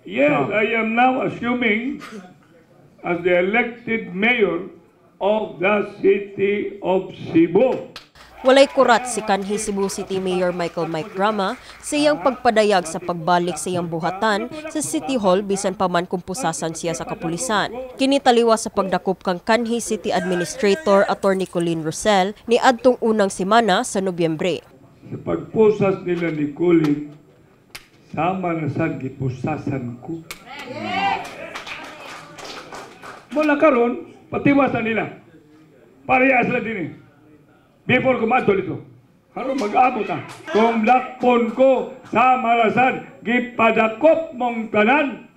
Yes, I am now assuming as the elected mayor of the city of Cebu. Walay kurat si kanhi Cebu City Mayor Michael Mike Rama sa iyang pagpadayag sa pagbalik sa iyang buhatan sa City Hall bisan pa man kung pusasan siya sa kapulisan. Kinitaliwa sa pagdakop kang kanhi City Administrator Attorney Colleen Rosel ni adtong unang semana sa Nobyembre. Sa pagpusas nila ni Colleen, sama na sa gipusasan ko. Mula karon, patiwasan nila. Parehas na din eh. Before kumadto dito, harong mag-abot na. Kung lakpon ko sa malasan, gipadakop mong tanan.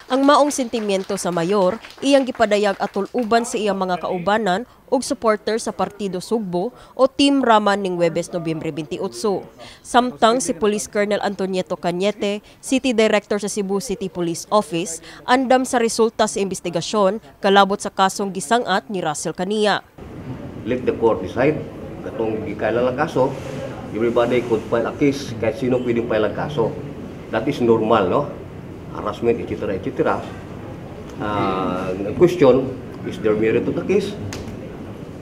Ang maong sentimiento sa mayor, iyang gipadayag atol uban sa iyang mga kaubanan ug supporter sa Partido Sugbo o Team Raman ning Huwebes, Nobyembre 28. Samtang si Police Colonel Antonieto Cañete, City Director sa Cebu City Police Office, andam sa resulta sa investigasyon kalabot sa kasong gisangat ni Russell Kania. Let the court decide. Katong gikailan ang kaso, everybody could file a case, kahit sino pwedeng file ang kaso. That is normal, no? Harassment, etc. etc. The question, is there merit to the case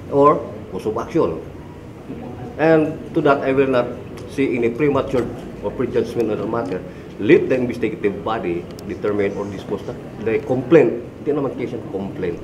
or cause of action? And to that, I will not see any premature or prejudgment on the matter. Let the investigative body determine or dispose the complaint. Hindi naman case ng complaint.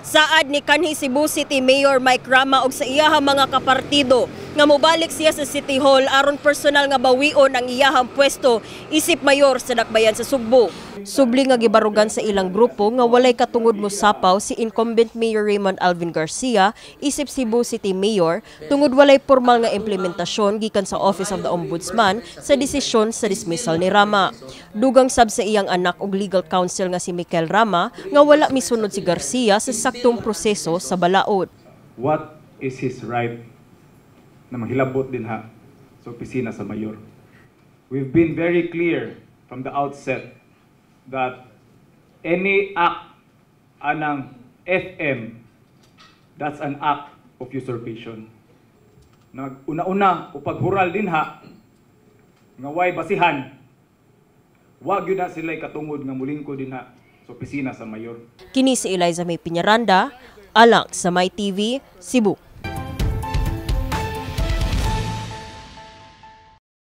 Saad ni kanhi Cebu City Mayor Mike Rama og sa iyahang mga kapartido nga mobalik siya sa City Hall aron personal nga bawion ang iyahang pwesto isip mayor sa dakbayan sa Sugbo. Subli nga gibarugan sa ilang grupo nga walay katungod mo sapaw si incumbent Mayor Raymond Alvin Garcia isip Cebu City Mayor tungod walay formal nga implementasyon gikan sa Office of the Ombudsman sa desisyon sa dismissal ni Rama. Dugang sab sa iyang anak og legal counsel nga si Mikel Rama nga wala misunod si Garcia sa saktong proseso sa balaod. What is his right na maghilabot din ha sa opisina sa mayor? We've been very clear from the outset that any act anang FM, that's an act of usurpation. Una-una, upaghural din ha, nga way basihan, wag yun na sila'y katungod nga mulingko din ha sa opisina sa mayor. Kini si Eliza May Piñaranda, alang sa My TV, Cebu.